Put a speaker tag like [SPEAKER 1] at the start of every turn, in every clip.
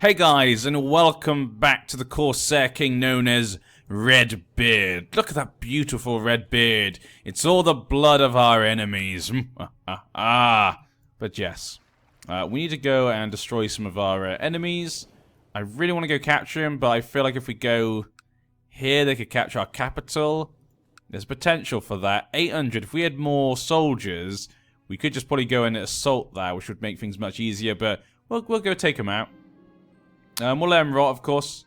[SPEAKER 1] Hey guys, and welcome back to the Corsair King known as Redbeard. Look at that beautiful red beard. It's all the blood of our enemies. But yes, we need to go and destroy some of our enemies. I really want to go capture him, but I feel like if we go here, they could capture our capital. There's potential for that. 800, if we had more soldiers, we could just probably go and assault that, which would make things much easier, but we'll go take him out. We'll let him rot, of course.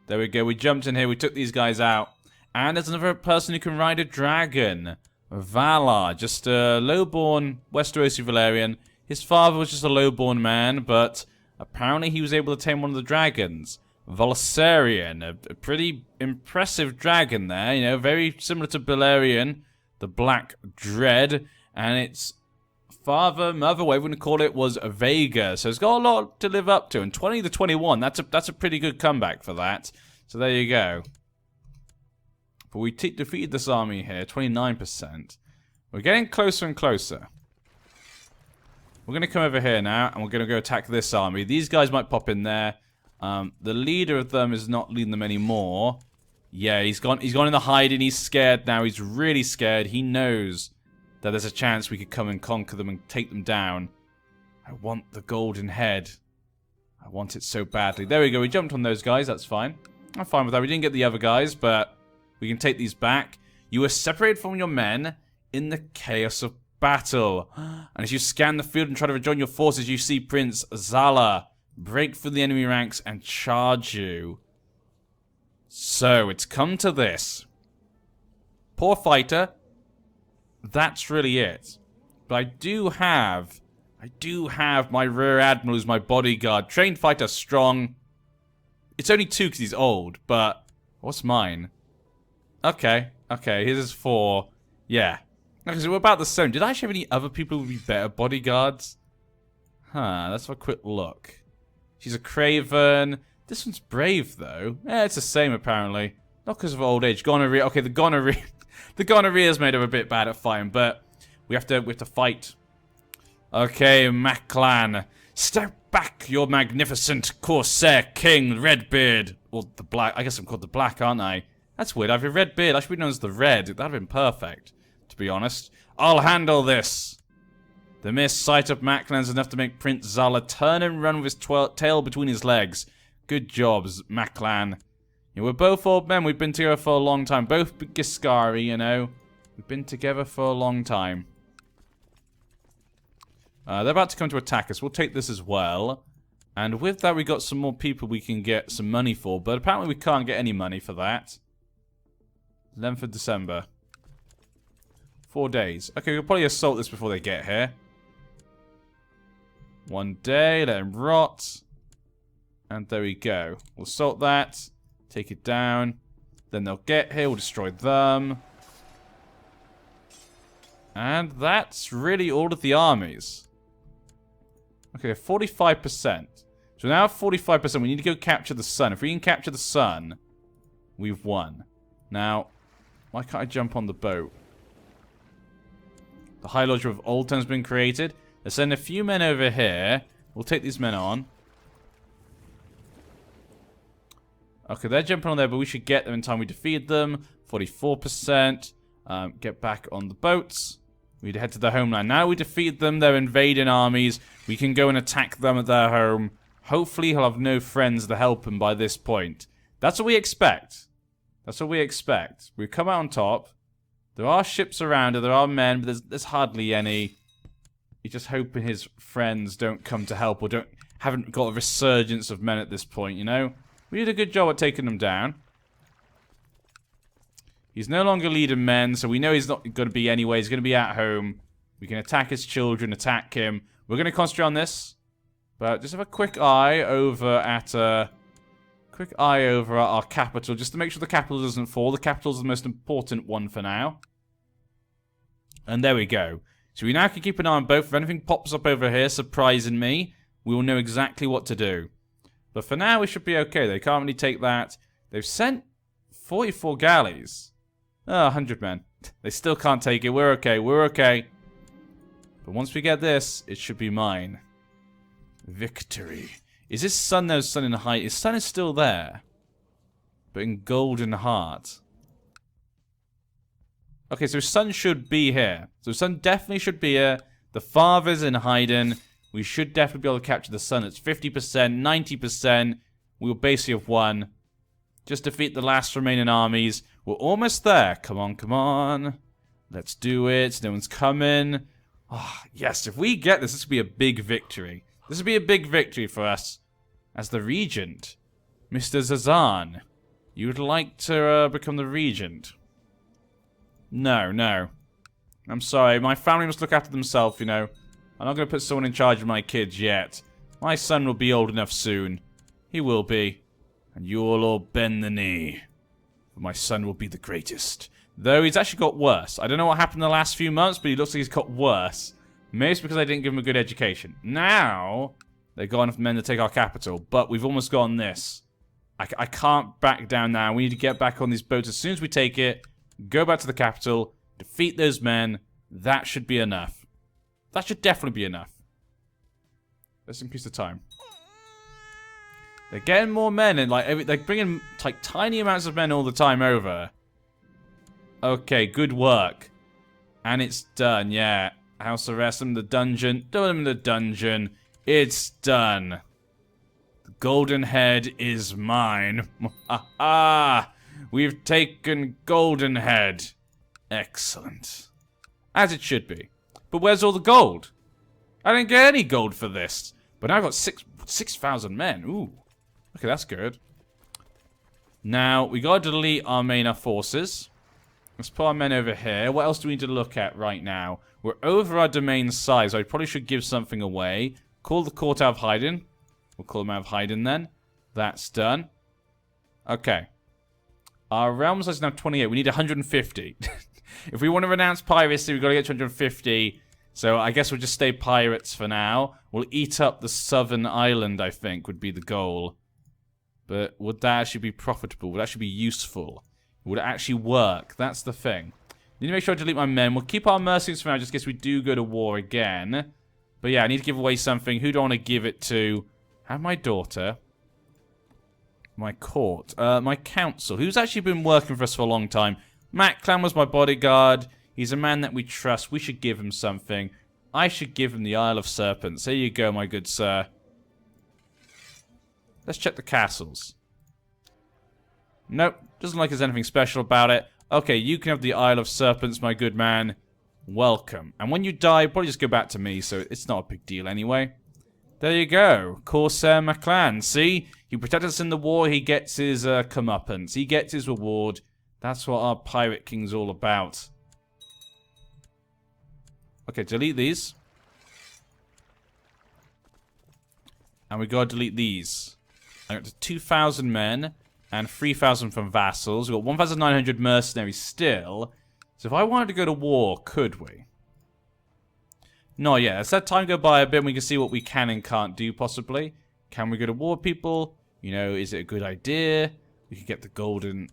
[SPEAKER 1] There we go. We jumped in here. We took these guys out. And there's another person who can ride a dragon. Valar. Just a lowborn Westerosi Valyrian. His father was just a lowborn man, but apparently he was able to tame one of the dragons. Valsarion. A pretty impressive dragon there. You know, very similar to Balerion, the Black Dread. And its father, mother, whatever you want to call it, was Vega. So it's got a lot to live up to. And 20 to 21, that's a pretty good comeback for that. So there you go. But we defeated this army here, 29%. We're getting closer and closer. We're going to come over here now, and we're going to go attack this army. These guys might pop in there. The leader of them is not leading them anymore. Yeah, he's gone in the hiding. He's scared now. He's really scared. He knows that there's a chance we could come and conquer them and take them down. I want the golden head. I want it so badly. There we go. We jumped on those guys. That's fine. I'm fine with that. We didn't get the other guys, but we can take these back. You were separated from your men in the chaos of battle. And as you scan the field and try to rejoin your forces, you see Prince Zala break through the enemy ranks and charge you. So, it's come to this. Poor fighter. That's really it. But I do have my rear admiral who's my bodyguard. Trained fighter, strong. It's only 2 because he's old, but what's mine? Okay, here's his 4. Yeah. Okay, so we're about the same. Did I actually have any other people who would be better bodyguards? Let's have a quick look. She's a Craven. This one's brave, though. Yeah, it's the same, apparently. Not because of old age. Gonorrhea. Okay, the gonorrhea. The gonorrhea's made her a bit bad at fighting, but we have to fight. Okay, Maclan. Step back, your magnificent Corsair King, Redbeard. Or the Black. I guess I'm called the Black, aren't I? That's weird. I have a red beard. I should be known as the Red. That'd have been perfect, to be honest. I'll handle this. The mere sight of Maclan's enough to make Prince Zala turn and run with his tail between his legs. Good jobs, Maclan. You know, we're both old men. We've been together for a long time. Both Giscari, you know. We've been together for a long time. They're about to come to attack us. We'll take this as well. And with that, we got some more people we can get some money for. But apparently we can't get any money for that. 11th of December. 4 days. Okay, we'll probably assault this before they get here. 1 day. Let them rot. And there we go. We'll assault that. Take it down. Then they'll get here. We'll destroy them. And that's really all of the armies. Okay, 45%. So now 45%. We need to go capture the sun. If we can capture the sun, we've won. Now, why can't I jump on the boat? The High Lodge of Oldtown has been created. Let's send a few men over here. We'll take these men on. Okay, they're jumping on there, but we should get them in time. We defeated them. 44%. Get back on the boats. We need to head to their homeland. Now we defeated them. They're invading armies. We can go and attack them at their home. Hopefully he'll have no friends to help him by this point. That's what we expect. That's what we expect. We come out on top. There are ships around. There are men, but there's hardly any. He's just hoping his friends don't come to help or haven't got a resurgence of men at this point, you know? We did a good job at taking them down. He's no longer leading men, so we know he's not going to be anyway. He's going to be at home. We can attack his children, attack him. We're going to concentrate on this. But just have a quick eye over at our capital, just to make sure the capital doesn't fall. The capital is the most important one for now. And there we go. So we now can keep an eye on both. If anything pops up over here, surprising me, we will know exactly what to do. But for now, we should be okay. They can't really take that. They've sent 44 galleys. 100 men. They still can't take it. We're okay. We're okay. But once we get this, it should be mine. Victory Is this sun though? Sun in height. His sun is still there. But in golden heart. Okay, so sun should be here. So sun definitely should be here. The father's in hiding. We should definitely be able to capture the sun. It's 50%, 90%. We will basically have won. Just defeat the last remaining armies. We're almost there. Come on, come on. Let's do it. No one's coming. Oh, yes, if we get this, this will be a big victory. This will be a big victory for us. As the regent. Mr. Zazan. You would like to become the regent? No, no. I'm sorry. My family must look after themselves, you know. I'm not going to put someone in charge of my kids yet. My son will be old enough soon. He will be. And you'll all bend the knee. For my son will be the greatest. Though he's actually got worse. I don't know what happened in the last few months, but he looks like he's got worse. Maybe it's because I didn't give him a good education. Now, they've got enough men to take our capital. But we've almost gotten this. I can't back down now. We need to get back on these boats as soon as we take it. Go back to the capital. Defeat those men. That should be enough. That should definitely be enough. Let's increase the time. They're getting more men, and like they're bringing like tiny amounts of men all the time over. Okay, good work. And it's done, yeah. House arrest them in the dungeon. Do them in the dungeon. It's done. The golden head is mine. Ah, we've taken golden head. Excellent. As it should be. But where's all the gold? I didn't get any gold for this. But now I've got 6,000 men. Ooh. Okay, that's good. Now, we got to delete our main forces. Let's put our men over here. What else do we need to look at right now? We're over our domain size. I probably should give something away. Call the court out of hiding. We'll call them out of hiding then. That's done. Okay. Our realm size is now 28. We need 150. If we want to renounce piracy, we've got to get to 150. So I guess we'll just stay pirates for now. We'll eat up the southern island, I think, would be the goal. But would that actually be profitable? Would that actually be useful? Would it actually work? That's the thing. Need to make sure I delete my men. We'll keep our mercenaries for now, just in case we do go to war again. But yeah, I need to give away something. Who do I want to give it to? I have my daughter. My court. My council. Who's actually been working for us for a long time. Matt Clan was my bodyguard. He's a man that we trust. We should give him something. I should give him the Isle of Serpents. There you go, my good sir. Let's check the castles. Nope. Doesn't like there's anything special about it. Okay, you can have the Isle of Serpents, my good man. Welcome. And when you die, probably just go back to me, so it's not a big deal anyway. There you go. Corsair McClan. See? He protected us in the war. He gets his comeuppance. He gets his reward. That's what our Pirate King's all about. Okay, delete these. And we gotta delete these. I got to 2,000 men and 3,000 from vassals. We've got 1,900 mercenaries still. So if I wanted to go to war, could we? No, yeah. Let's let time go by a bit and we can see what we can and can't do, possibly. Can we go to war, people? You know, is it a good idea? We could get the golden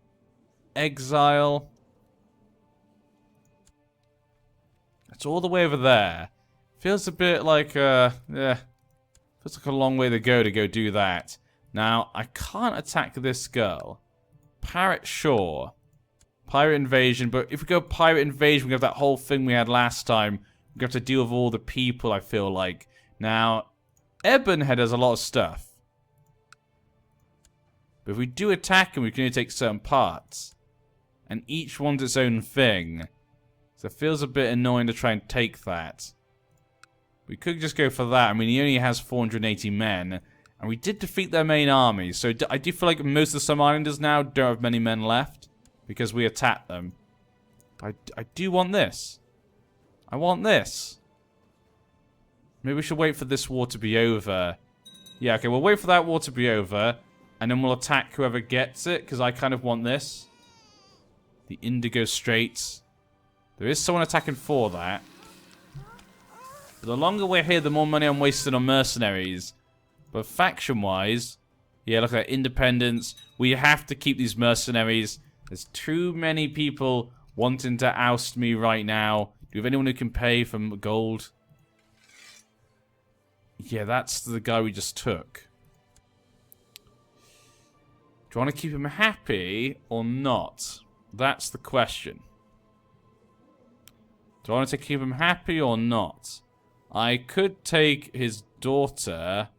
[SPEAKER 1] exile. It's all the way over there. Feels a bit like, yeah. Feels like a long way to go do that. Now, I can't attack this girl. Pirate, sure. Pirate invasion, but if we go pirate invasion, we have that whole thing we had last time. We have to deal with all the people, I feel like. Now, Ebonhead has a lot of stuff. But if we do attack him, we can only take certain parts. And each one's its own thing. So it feels a bit annoying to try and take that. We could just go for that. I mean, he only has 480 men. And we did defeat their main army. So I do feel like most of some islanders now don't have many men left. Because we attacked them. I do want this. I want this. Maybe we should wait for this war to be over. Yeah, okay, we'll wait for that war to be over. And then we'll attack whoever gets it. Because I kind of want this. The Indigo Straits. There is someone attacking for that. But the longer we're here, the more money I'm wasting on mercenaries. But faction-wise, yeah, look at independence. We have to keep these mercenaries. There's too many people wanting to oust me right now. Do we have anyone who can pay for gold? Yeah, that's the guy we just took. Do I want to keep him happy or not? That's the question. Do I want to keep him happy or not? I could take his daughter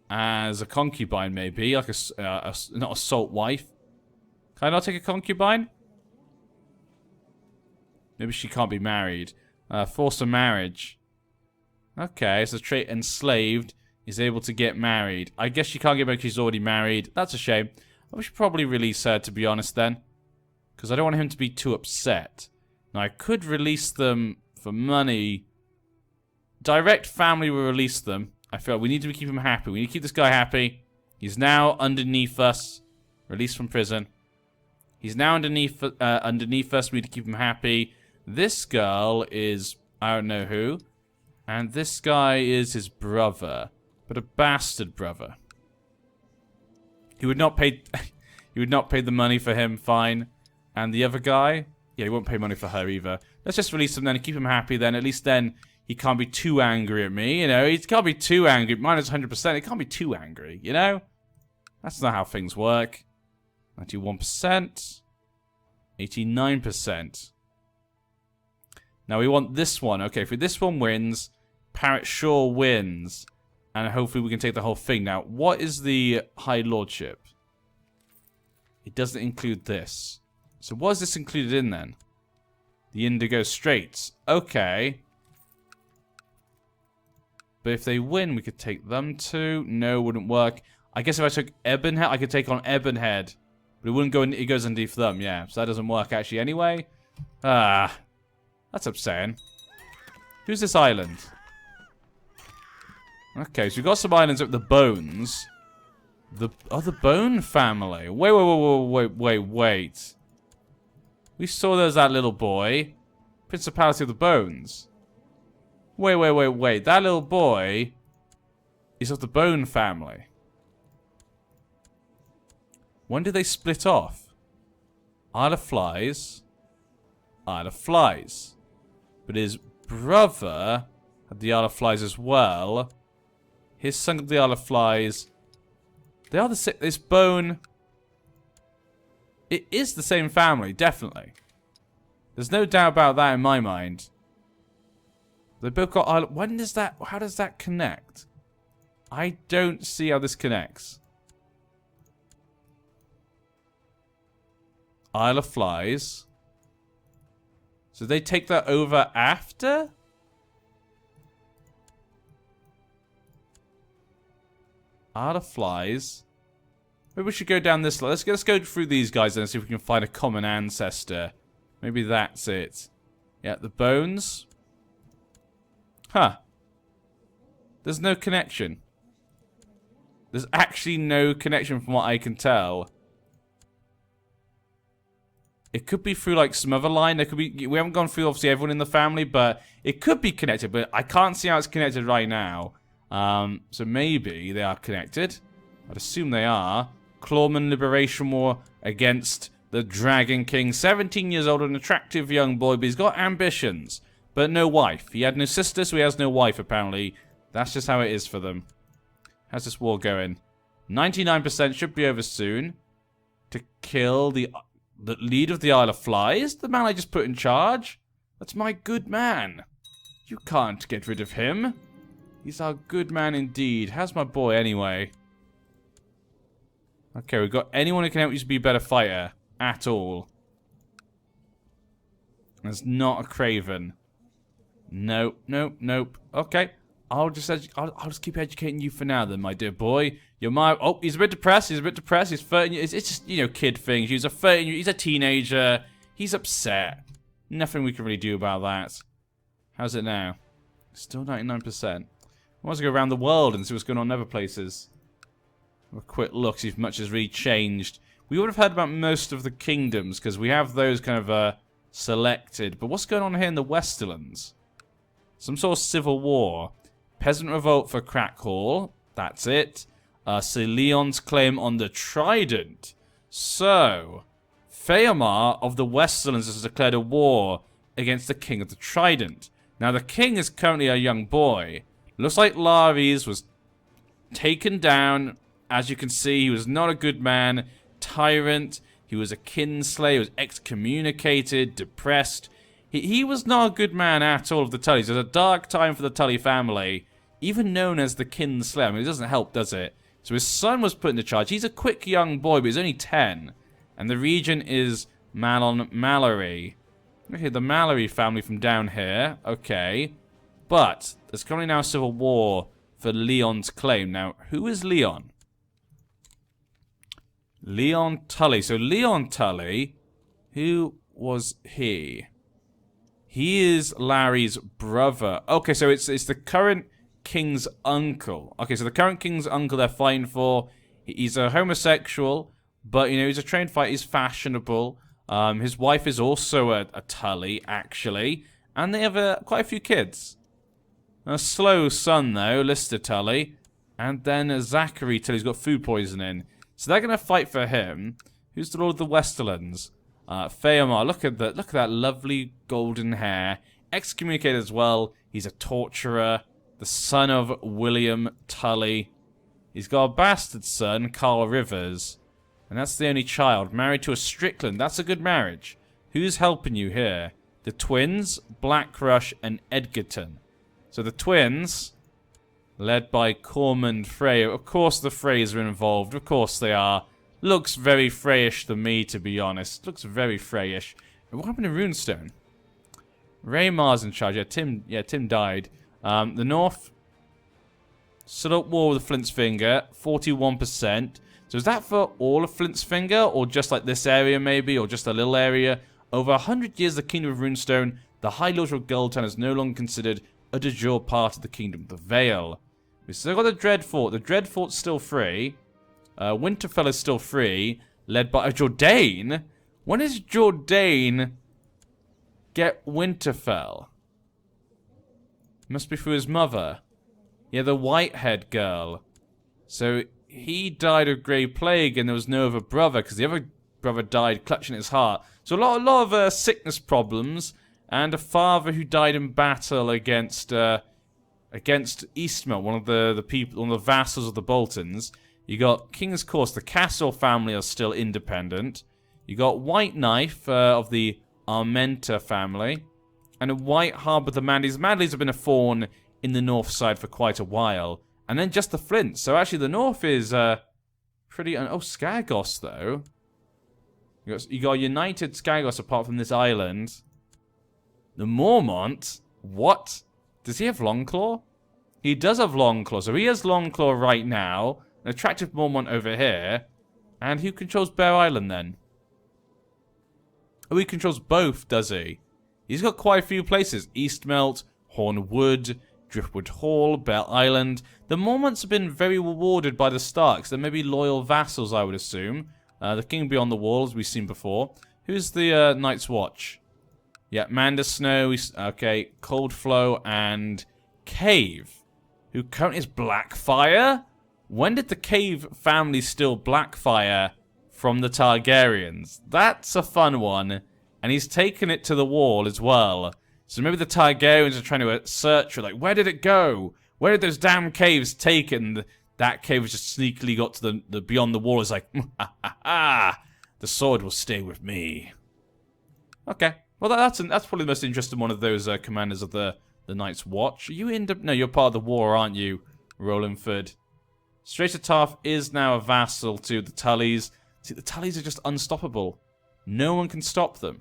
[SPEAKER 1] as a concubine, maybe. Like not a salt wife. Can I not take a concubine? Maybe she can't be married. Force a marriage. Okay, so trait enslaved is able to get married. I guess she can't get married because she's already married. That's a shame. I should probably release her, to be honest, then. Because I don't want him to be too upset. Now, I could release them for money. Direct family will release them. I feel like we need to keep him happy. We need to keep this guy happy. He's now underneath us. Released from prison. He's now underneath us. We need to keep him happy. This girl is, I don't know who. And this guy is his brother. But a bastard brother. He would not pay he would not pay the money for him, fine. And the other guy? Yeah, he won't pay money for her either. Let's just release him then and keep him happy then. At least then he can't be too angry at me, you know? He can't be too angry. Minus 100%. He can't be too angry, you know? That's not how things work. 91%. 89%. Now we want this one. Okay, if this one wins, Parrot sure wins. And hopefully we can take the whole thing. Now, what is the High Lordship? It doesn't include this. So what is this included in then? The Indigo Straits. Okay. But if they win, we could take them too. No, wouldn't work. I guess if I took Ebonhead, I could take on Ebonhead. But it wouldn't go in, it goes underneath them, yeah. So that doesn't work actually anyway. Ah. That's upsetting. Who's this island? Okay, so we've got some islands up the Bones. The Bone family. Wait. We saw there's that little boy. Principality of the Bones. Wait. That little boy is of the Bone family. When did they split off? Isle of Flies. Isle of Flies. But his brother had the Isle of Flies as well. His son got the Isle of Flies. They are the same. This Bone. It is the same family, definitely. There's no doubt about that in my mind. They both got Isle. When does that? How does that connect? I don't see how this connects. Isle of Flies. So they take that over after? Isle of Flies. Maybe we should go down this. Let's go through these guys and see if we can find a common ancestor. Maybe that's it. Yeah, the Bones. Huh. There's no connection. There's actually no connection from what I can tell. It could be through like some other line. There could be. We haven't gone through obviously everyone in the family, but it could be connected. But I can't see how it's connected right now. So maybe they are connected. I'd assume they are. Clawman Liberation War against the Dragon King. 17 years old, an attractive young boy, but he's got ambitions. But no wife. He had no sister, so he has no wife, apparently. That's just how it is for them. How's this war going? 99% should be over soon. To kill the leader of the Isle of Flies? The man I just put in charge? That's my good man. You can't get rid of him. He's our good man indeed. How's my boy anyway? Okay, we've got anyone who can help you to be a better fighter. At all. There's not a Craven. Nope. Okay. I'll just keep educating you for now then, my dear boy. You're my... Oh, he's a bit depressed. He's 13 years... It's just, you know, kid things. He's a teenager. He's upset. Nothing we can really do about that. How's it now? Still 99%. I want to go around the world and see what's going on in other places. Have a quick look, see if much has really changed. We would have heard about most of the kingdoms, because we have those kind of selected. But what's going on here in the Westerlands? Some sort of civil war. Peasant revolt for Crackhall. That's it. Sir Leon's claim on the Trident. So, Feomar of the Westerlands has declared a war against the King of the Trident. Now, the king is currently a young boy. Looks like Lares was taken down. As you can see, he was not a good man. tyrant. He was a kinslayer. He was excommunicated, depressed. He was not a good man at all of the Tullys. It was a dark time for the Tully family, even known as the kinslayer. I mean, it doesn't help, does it? So his son was put into charge. He's a quick young boy, but he's only 10. And the region is Mallory. Okay, the Mallory family from down here. Okay. But there's currently now a civil war for Leon's claim. Now, who is Leon? Leon Tully. So Leon Tully, who was he? He is Larry's brother. Okay, so it's the current king's uncle. Okay, so the current king's uncle they're fighting for. He's a homosexual, but, you know, he's a trained fighter. He's fashionable. His wife is also a Tully, actually. And they have quite a few kids. A slow son, though, Lister Tully. And then Zachary Tully's got food poisoning. So they're going to fight for him. Who's the Lord of the Westerlands? Feomar. Look at that lovely golden hair. Excommunicated as well. He's a torturer. The son of William Tully. He's got a bastard son, Carl Rivers. And that's the only child. Married to a Strickland. That's a good marriage. Who's helping you here? The twins, Blackrush and Edgerton. So the twins, led by Cormund Frey. Of course the Freys are involved. Of course they are. Looks very Freyish to me, to be honest. Looks very Freyish. What happened to Runestone? Raymar's in charge. Yeah, Tim died. The North stood up war with Flint's Finger. 41%. So is that for all of Flint's Finger? Or just like this area maybe? Or just a little area? Over 100 years, the Kingdom of Runestone, the High Lord of Guldtown, is no longer considered a de jure part of the Kingdom. The Vale. We still got the Dreadfort. The Dreadfort's still free. Winterfell is still free. Led by Jourdain. When does Jourdain get Winterfell? Must be through his mother. Yeah, the Whitehead girl. So he died of Grey Plague and there was no other brother because the other brother died clutching his heart. So a lot of sickness problems. And a father who died in battle against Eastmelt, one of the people, one of the vassals of the Boltons. You got King's Course, the Castle family are still independent. You got White Knife of the Armenta family, and a White Harbour of the Manleys. The Manleys have been a thorn in the north side for quite a while, and then just the Flints. So actually, the north is pretty. Oh, Skagos though. You got United Skagos apart from this island. The Mormont? What? Does he have Longclaw? He does have Longclaw. So he has Longclaw right now. An attractive Mormont over here. And who controls Bear Island then? Oh, he controls both, does he? He's got quite a few places. Eastmelt, Hornwood, Driftwood Hall, Bear Island. The Mormonts have been very rewarded by the Starks. They're maybe loyal vassals, I would assume. The King Beyond the Wall, as we've seen before. Who's the Night's Watch? Yeah, Manda Snow, okay, Cold Flow, and Cave, who currently is Blackfire? When did the Cave family steal Blackfire from the Targaryens? That's a fun one, and he's taken it to the wall as well. So maybe the Targaryens are trying to search for, like, where did it go? Where did those damn caves take it? And that cave just sneakily got to the Beyond the Wall. It's like, the sword will stay with me. Okay. Well, that's probably the most interesting one of those commanders of the Night's Watch. Are you no, you're part of the war, aren't you, Rolandford? Straight Tarth is now a vassal to the Tullys. See, the Tullys are just unstoppable. No one can stop them.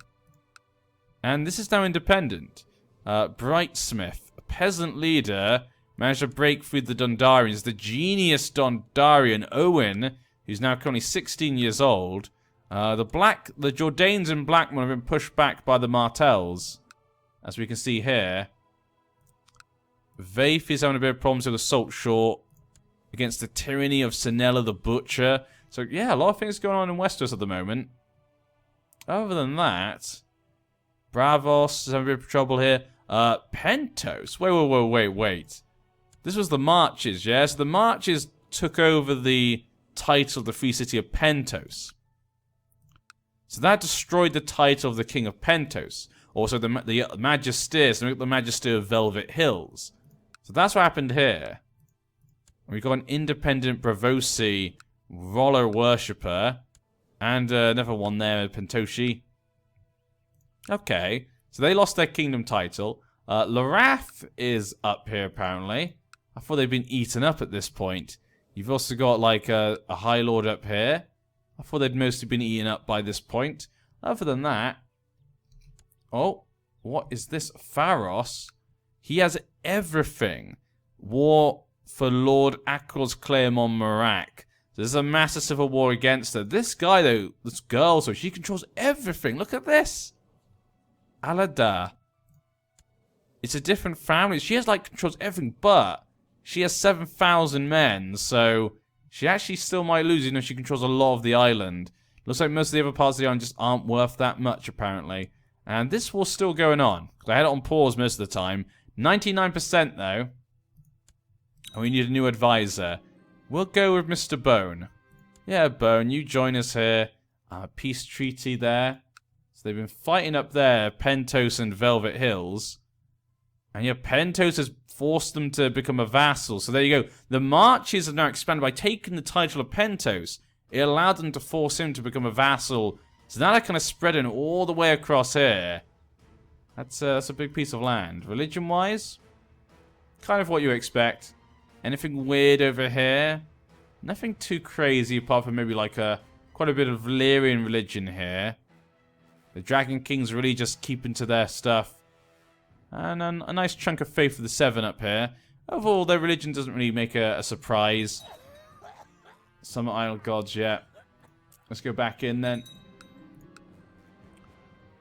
[SPEAKER 1] And this is now independent. Brightsmith, a peasant leader, managed to break through the Dondarians. The genius Dondarian, Owen, who's now currently 16 years old. The Jourdains and Blackmon have been pushed back by the Martells, as we can see here. Vaith is having a bit of problems with the Salt Shore against the tyranny of Sinella the Butcher. So, yeah, a lot of things going on in Westeros at the moment. Other than that, Bravos is having a bit of trouble here. Pentos. Wait. This was the Marches, yeah? So the Marches took over the title of the Free City of Pentos. So that destroyed the title of the King of Pentos. Also the Magister, so we got the Magister of Velvet Hills. So that's what happened here. We got an independent Bravosi roller worshipper. And another one there, Pentoshi. Okay, so they lost their kingdom title. Larath is up here, apparently. I thought they'd been eaten up at this point. You've also got, like, a High Lord up here. I thought they'd mostly been eaten up by this point. Other than that... Oh, what is this? Pharos? He has everything. War for Lord Akros Claremont Marak. There's a massive civil war against her. This guy, though, this girl, so she controls everything. Look at this. Alada. It's a different family. She has, like, controls everything, but she has 7,000 men, so she actually still might lose, even though she controls a lot of the island. Looks like most of the other parts of the island just aren't worth that much, apparently. And this war's still going on. I had it on pause most of the time. 99%, though. And we need a new advisor. We'll go with Mr. Bone. Yeah, Bone, you join us here. Peace treaty there. So they've been fighting up there, Pentos and Velvet Hills. And yeah, Pentos has forced them to become a vassal. So there you go. The marches are now expanded by taking the title of Pentos. It allowed them to force him to become a vassal. So now they're kind of spreading all the way across here. That's a big piece of land. Religion-wise, kind of what you expect. Anything weird over here? Nothing too crazy apart from maybe like quite a bit of Valyrian religion here. The Dragon Kings really just keeping to their stuff. And a nice chunk of Faith of the Seven up here. Overall, their religion doesn't really make a surprise. Some idol gods, yeah. Let's go back in then.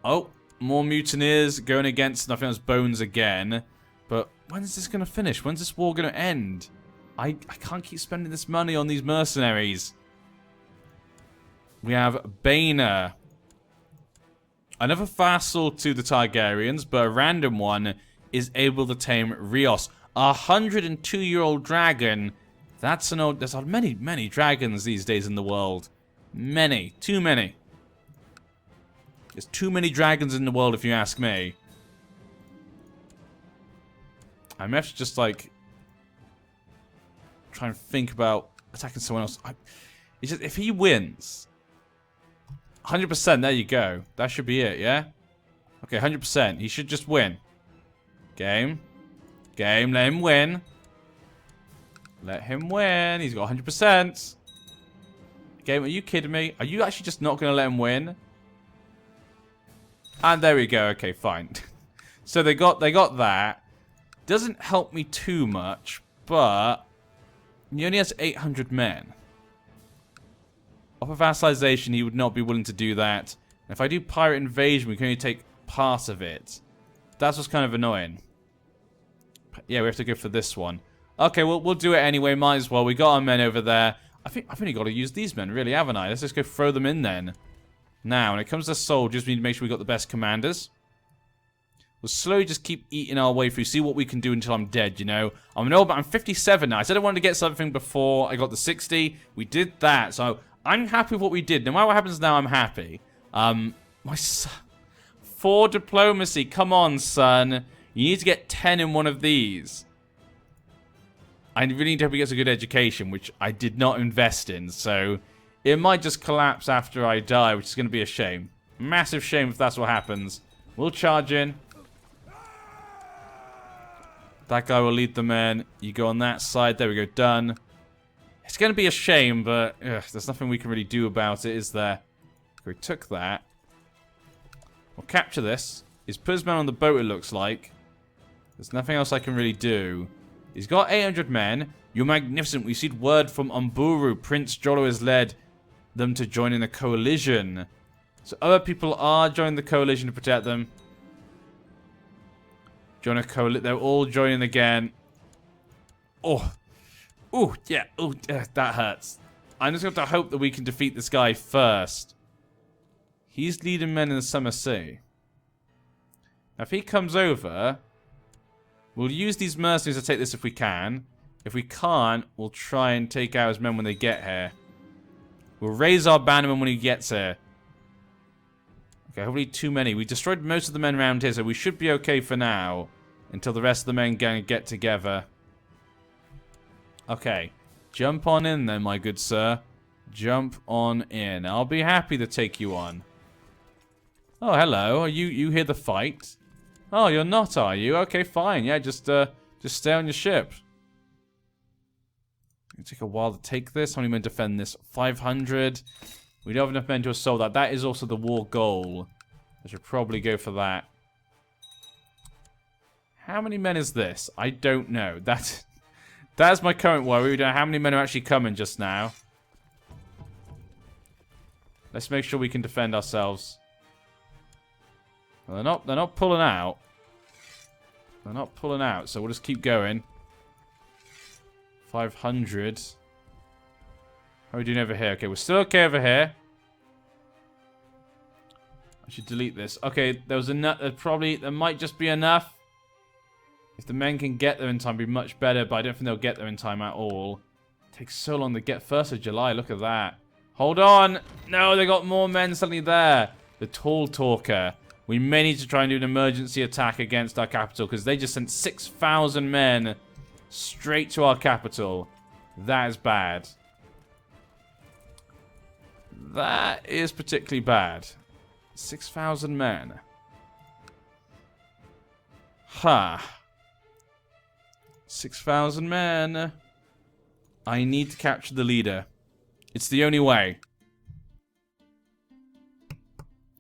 [SPEAKER 1] Oh, more mutineers going against nothing else Bones again. But when's this going to finish? When's this war going to end? I can't keep spending this money on these mercenaries. We have Baena. Another vassal to the Targaryens, but a random one is able to tame Rios. A 102-year-old dragon. That's an old... There's many, many dragons these days in the world. Many. Too many. There's too many dragons in the world, if you ask me. I may have to just, like... try and think about attacking someone else. It's just, if he wins... 100%, there you go. That should be it, yeah? Okay, 100%. He should just win. Game. Game, let him win. Let him win. He's got 100%. Game, are you kidding me? Are you actually just not going to let him win? And there we go. Okay, fine. So they got that. Doesn't help me too much, but he only has 800 men. Off of vassalization, he would not be willing to do that. And if I do pirate invasion, we can only take part of it. That's what's kind of annoying. But yeah, we have to go for this one. Okay, we'll do it anyway. Might as well. We got our men over there. I think I've only got to use these men, really, haven't I? Let's just go throw them in then. Now, when it comes to soldiers, we need to make sure we got the best commanders. We'll slowly just keep eating our way through. See what we can do until I'm dead, you know. I'm 57 now. I said I wanted to get something before I got to 60. We did that, so I'm happy with what we did. No matter what happens now, I'm happy. My son. 4 diplomacy. Come on, son. You need to get 10 in one of these. I really need to hope he gets a good education, which I did not invest in. So it might just collapse after I die, which is going to be a shame. Massive shame if that's what happens. We'll charge in. That guy will lead the men. You go on that side. There we go. Done. It's going to be a shame, but there's nothing we can really do about it, is there? We took that. We'll capture this. He's put his men on the boat, it looks like. There's nothing else I can really do. He's got 800 men. You're magnificent. We received word from Umburu. Prince Jolo has led them to join in the coalition. So other people are joining the coalition to protect them. Join a coalition. They're all joining again. Oh. Oh, yeah. Oh, that hurts. I'm just going to have to hope that we can defeat this guy first. He's leading men in the Summer Sea. Now, if he comes over, we'll use these mercenaries to take this if we can. If we can't, we'll try and take out his men when they get here. We'll raise our bannerman when he gets here. Okay, hopefully too many. We destroyed most of the men around here, so we should be okay for now. Until the rest of the men get together. Okay. Jump on in then, my good sir. Jump on in. I'll be happy to take you on. Oh, hello. Are you here to fight? Oh, you're not, are you? Okay, fine. Yeah, just stay on your ship. It'll take a while to take this. How many men defend this? 500. We don't have enough men to assault that. That is also the war goal. I should probably go for that. How many men is this? I don't know. That's my current worry. We don't know how many men are actually coming just now. Let's make sure we can defend ourselves. Well, they're not pulling out. They're not pulling out, so we'll just keep going. 500. How are we doing over here? Okay, we're still okay over here. I should delete this. Okay, there was enough. There might just be enough. If the men can get there in time, it'd be much better, but I don't think they'll get there in time at all. It takes so long to get 1st of July. Look at that. Hold on. No, they got more men suddenly there. The tall talker. We may need to try and do an emergency attack against our capital because they just sent 6,000 men straight to our capital. That is bad. That is particularly bad. 6,000 men. Ha. 6,000 men. I need to capture the leader. It's the only way.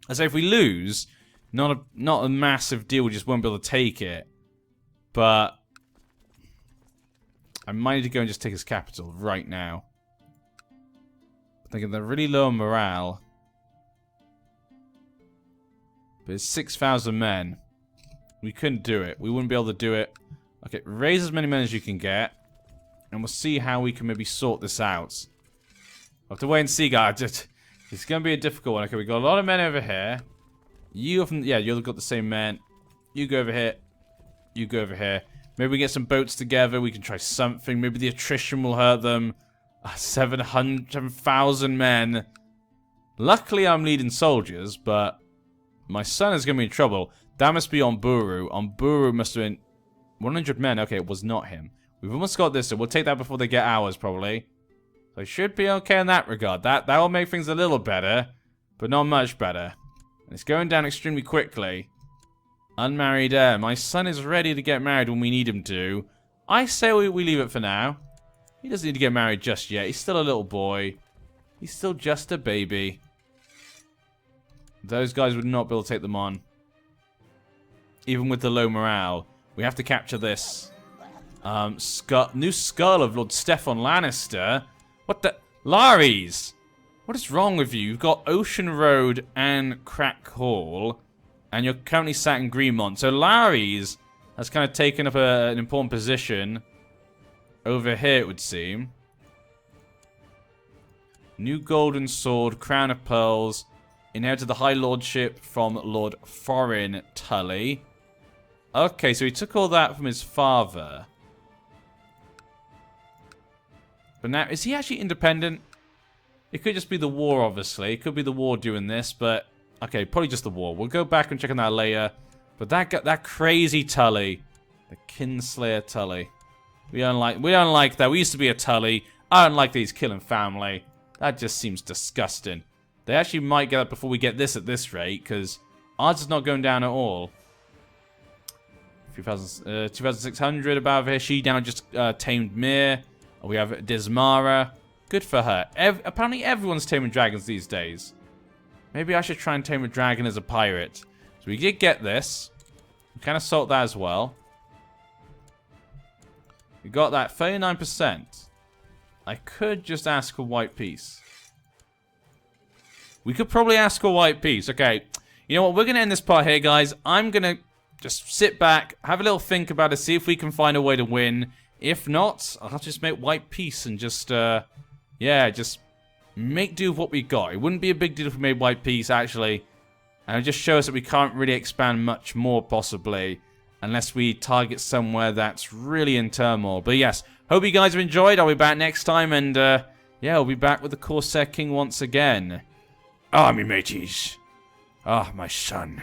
[SPEAKER 1] I say if we lose, not a massive deal. We just won't be able to take it. But I might need to go and just take his capital right now. I'm thinking they're really low on morale. But it's 6,000 men. We couldn't do it. We wouldn't be able to do it. Okay, raise as many men as you can get. And we'll see how we can maybe sort this out. We'll have to wait and see, guys. It's going to be a difficult one. Okay, we've got a lot of men over here. You've got the same men. You go over here. You go over here. Maybe we get some boats together. We can try something. Maybe the attrition will hurt them. 7,000 men. Luckily, I'm leading soldiers, but my son is going to be in trouble. That must be on Buru. On Buru must have been 100 men. Okay, it was not him. We've almost got this, so we'll take that before they get ours, probably. So I should be okay in that regard. That will make things a little better, but not much better. And it's going down extremely quickly. Unmarried heir. My son is ready to get married when we need him to. I say we leave it for now. He doesn't need to get married just yet. He's still a little boy. He's still just a baby. Those guys would not be able to take them on. Even with the low morale. We have to capture this. New skull of Lord Stefan Lannister. What the? Lares! What is wrong with you? You've got Ocean Road and Crack Hall. And you're currently sat in Greenmont. So Lares has kind of taken up an important position. Over here, it would seem. New golden sword, crown of pearls. Inherited the High Lordship from Lord Thorin Tully. Okay, so he took all that from his father. But now, is he actually independent? It could just be the war, obviously. It could be the war doing this, but... Okay, probably just the war. We'll go back and check on that later. But that crazy Tully. The Kinslayer Tully. We don't like that. We used to be a Tully. I don't like that he's killing family. That just seems disgusting. They actually might get that before we get this at this rate, because odds is not going down at all. 2,600 about here. She now just tamed Mir. We have Dismara. Good for her. Apparently everyone's taming dragons these days. Maybe I should try and tame a dragon as a pirate. So we did get this. We kind of salt that as well. We got that 39%. I could just ask for white peace. We could probably ask for white peace. Okay. You know what? We're going to end this part here, guys. I'm going to just sit back, have a little think about it, see if we can find a way to win. If not, I'll just make white peace and just, yeah, just make do with what we got. It wouldn't be a big deal if we made white peace, actually. And it just shows that we can't really expand much more, possibly, unless we target somewhere that's really in turmoil. But yes, hope you guys have enjoyed. I'll be back next time, and, yeah, I'll be back with the Corsair King once again. Ah, me mateys. Ah, my son.